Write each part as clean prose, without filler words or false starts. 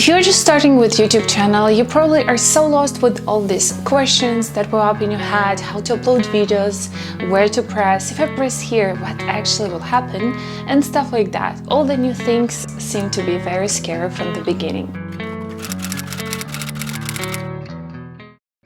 If you're just starting with YouTube channel, you probably are so lost with all these questions that pop up in your head, how to upload videos, where to press, if I press here, what actually will happen, and stuff like that. All the new things seem to be very scary from the beginning.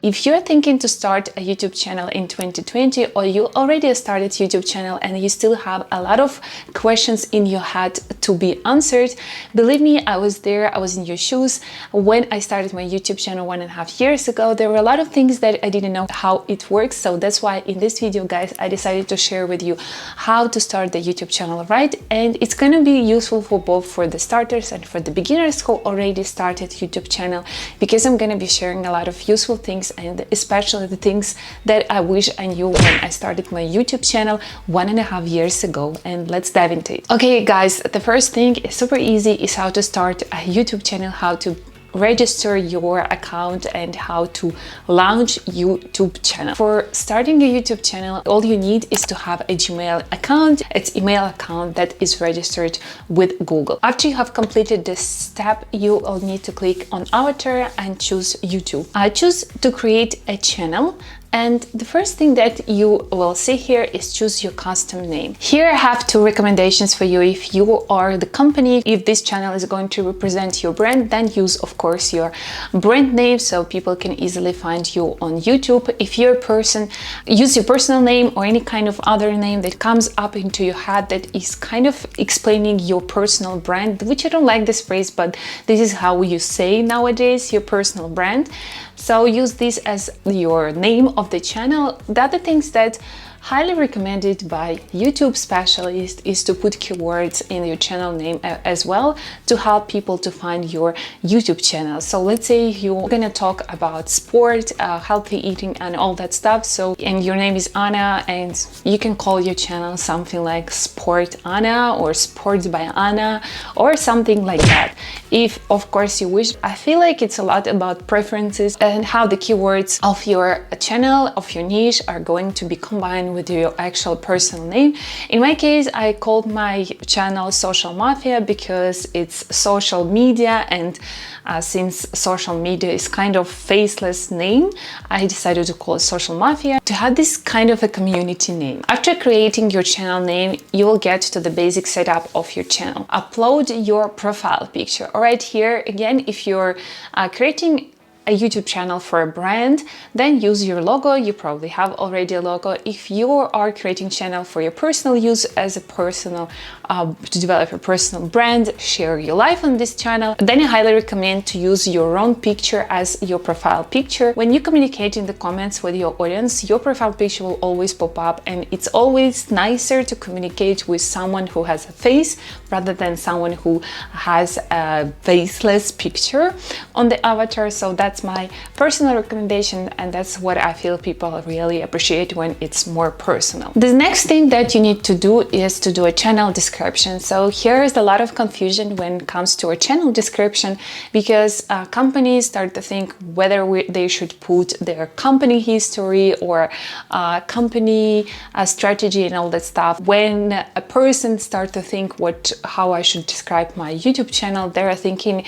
If you're thinking to start a YouTube channel in 2020, or you already started YouTube channel and you still have a lot of questions in your head to be answered, believe me, I was there, I was in your shoes. When I started my YouTube channel 1.5 years ago, there were a lot of things that I didn't know how it works. So that's why in this video, guys, I decided to share with you how to start the YouTube channel right. And it's going to be useful for both for the starters and for the beginners who already started YouTube channel, because I'm going to be sharing a lot of useful things, and especially the things that I wish I knew when I started my YouTube channel 1.5 years ago. And let's dive into it. Okay, guys, the first thing is super easy, is how to start a YouTube channel, how to register your account, and how to launch YouTube channel. For starting a YouTube channel, all you need is to have a Gmail account. It's email account that is registered with Google. After you have completed this step, you will need to click on avatar and choose YouTube. I choose to create a channel. And the first thing that you will see here is choose your custom name. Here I have 2 recommendations for you. If you are the company, if this channel is going to represent your brand, then use, of course, your brand name so people can easily find you on YouTube. If you're a person, use your personal name or any kind of other name that comes up into your head that is kind of explaining your personal brand, which I don't like this phrase, but this is how you say nowadays, your personal brand. So use this as your name of the channel. The other things that highly recommended by YouTube specialists is to put keywords in your channel name as well, to help people to find your YouTube channel. So let's say you're gonna talk about sport, healthy eating and all that stuff. So, and your name is Anna, and you can call your channel something like Sport Anna or Sports by Anna or something like that. If of course you wish. I feel like it's a lot about preferences and how the keywords of your channel, of your niche, are going to be combined with your actual personal name. In my case, I called my channel Social Mafia because it's social media, and since social media is kind of faceless name, I decided to call it Social Mafia to have this kind of a community name. After creating your channel name, you will get to the basic setup of your channel. Upload your profile picture. All right, here again, if you're creating a YouTube channel for a brand, then use your logo. You probably have already a logo. If you are creating channel for your personal use, as a personal to develop a personal brand, share your life on this channel, then I highly recommend to use your own picture as your profile picture. When you communicate in the comments with your audience, your profile picture will always pop up, and it's always nicer to communicate with someone who has a face rather than someone who has a faceless picture on the avatar. So that's my personal recommendation, and that's what I feel people really appreciate when it's more personal. The next thing that you need to do is to do a channel description. So here is a lot of confusion when it comes to a channel description, because companies start to think whether they should put their company history or company strategy and all that stuff. When a person starts to think how I should describe my YouTube channel, they're thinking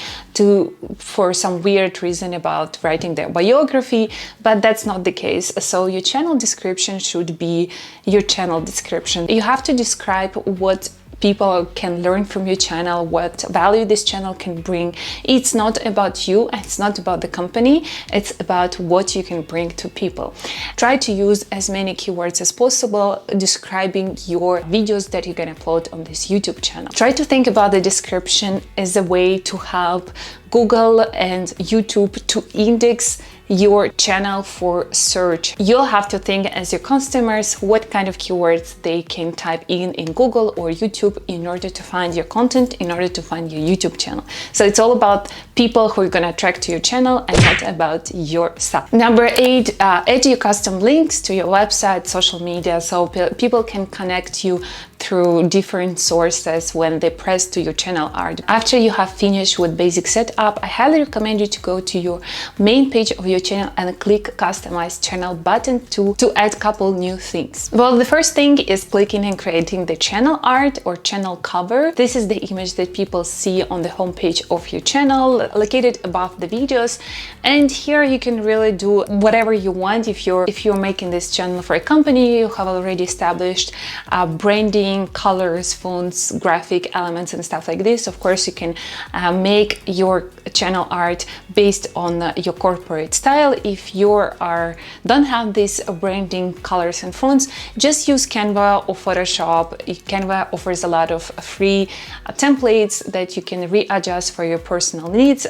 for some weird reason about writing their biography, but that's not the case. So your channel description should be your channel description. You have to describe what people can learn from your channel, what value this channel can bring. It's not about you, it's not about the company, it's about what you can bring to people. Try to use as many keywords as possible describing your videos that you're gonna upload on this YouTube channel. Try to think about the description as a way to help Google and YouTube to index your channel for search. You'll have to think as your customers what kind of keywords they can type in Google or YouTube in order to find your content, in order to find your YouTube channel. So it's all about people who are going to attract to your channel and not about yourself. Number 8, add your custom links to your website, social media, so people can connect you through different sources when they press to your channel art. After you have finished with basic setup, I highly recommend you to go to your main page of your channel and click customize channel button to add a couple new things. Well, the first thing is clicking and creating the channel art or channel cover. This is the image that people see on the homepage of your channel, located above the videos. And here you can really do whatever you want. If you're making this channel for a company, you have already established branding, colors, fonts, graphic elements and stuff like this. Of course, you can make your channel art based on your corporate style. If you don't have this branding, colors and fonts, just use Canva or Photoshop. Canva offers a lot of free templates that you can readjust for your personal needs.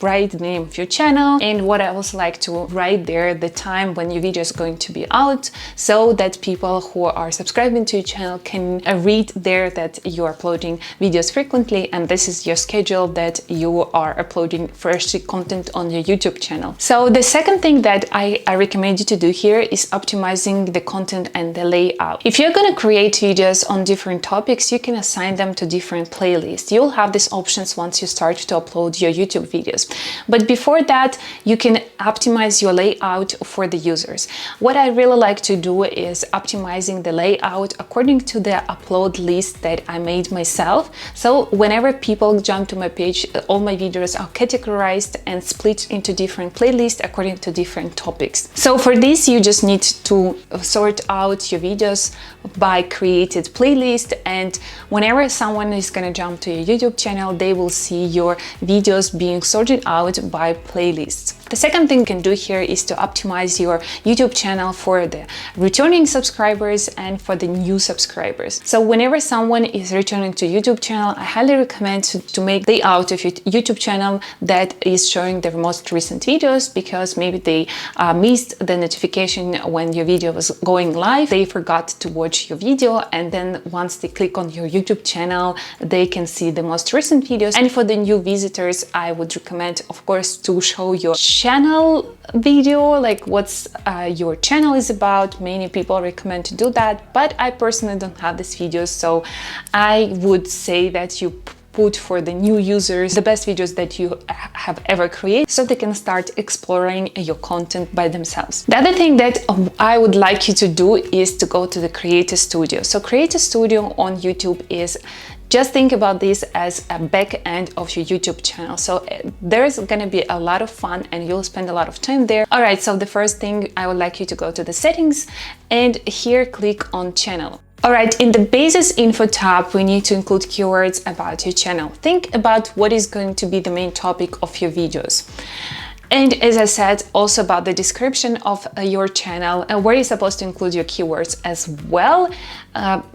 Write the name of your channel, and what I also like to write there the time when your video is going to be out, so that people who are subscribing to your channel can read there that you are uploading videos frequently, and this is your schedule that you are uploading fresh content on your YouTube channel. So the second thing that I recommend you to do here is optimizing the content and the layout. If you're going to create videos on different topics, you can assign them to different playlists. You'll have these options once you start to upload your YouTube videos. But before that, you can optimize your layout for the users. What I really like to do is optimizing the layout according to the upload list that I made myself. So whenever people jump to my page, all my videos are categorized and split into different playlists according to different topics. So for this, you just need to sort out your videos by created playlist, and whenever someone is going to jump to your YouTube channel, they will see your videos being sorted out by playlists. The second thing you can do here is to optimize your YouTube channel for the returning subscribers and for the new subscribers. So whenever someone is returning to YouTube channel, I highly recommend to make the layout of your YouTube channel that is showing their most recent videos, because maybe they missed the notification when your video was going live, they forgot to watch your video, and then once they click on your YouTube channel, they can see the most recent videos. And for the new visitors, I would recommend, of course, to show your channel video, like what's your channel is about. Many people recommend to do that, but I personally don't have these videos, so I would say that you put for the new users the best videos that you have ever created, so they can start exploring your content by themselves. The other thing that I would like you to do is to go to the Creator Studio. So Creator Studio on YouTube is, just think about this as a back end of your YouTube channel. So there's going to be a lot of fun and you'll spend a lot of time there. All right, so the first thing, I would like you to go to the settings and here click on channel. All right, in the basis info tab, we need to include keywords about your channel. Think about what is going to be the main topic of your videos. And as I said, also about the description of your channel, where you're supposed to include your keywords as well.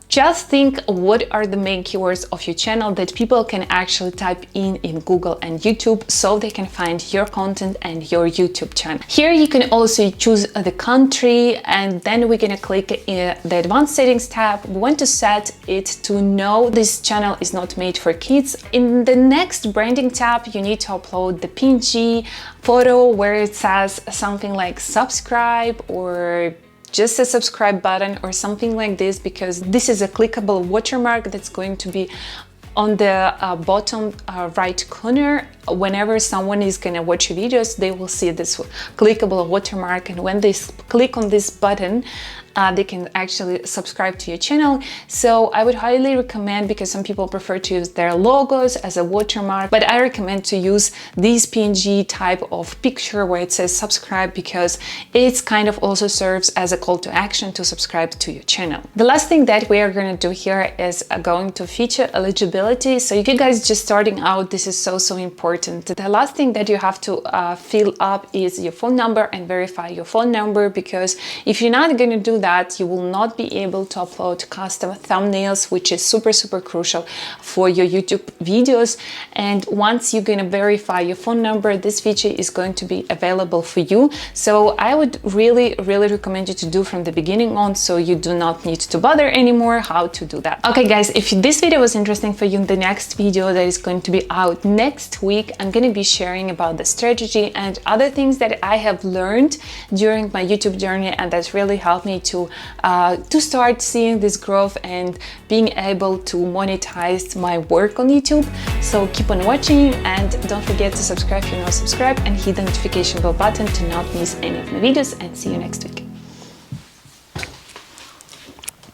Just think what are the main keywords of your channel that people can actually type in Google and YouTube, so they can find your content and your YouTube channel. Here you can also choose the country, and then we're gonna click in the advanced settings tab. We want to set it to no, this channel is not made for kids. In the next branding tab, you need to upload the PNG photo where it says something like subscribe, or just a subscribe button or something like this, because this is a clickable watermark that's going to be on the bottom right corner. Whenever someone is gonna watch your videos, they will see this clickable watermark, and when they click on this button, they can actually subscribe to your channel. So I would highly recommend, because some people prefer to use their logos as a watermark, but I recommend to use this PNG type of picture where it says subscribe, because it's kind of also serves as a call to action to subscribe to your channel. The last thing that we are going to do here is going to feature eligibility. So if you guys just starting out, this is so important. The last thing that you have to fill up is your phone number and verify your phone number, because if you're not going to do that, you will not be able to upload custom thumbnails, which is super crucial for your YouTube videos. And once you're going to verify your phone number, this feature is going to be available for you. So I would really recommend you to do from the beginning on, so you do not need to bother anymore how to do that. Okay guys, if this video was interesting for you, in the next video that is going to be out next week, week, I'm going to be sharing about the strategy and other things that I have learned during my YouTube journey, and that's really helped me to start seeing this growth and being able to monetize my work on YouTube. So keep on watching, and don't forget to subscribe if you're not subscribed, and hit the notification bell button to not miss any of my videos, and see you next week.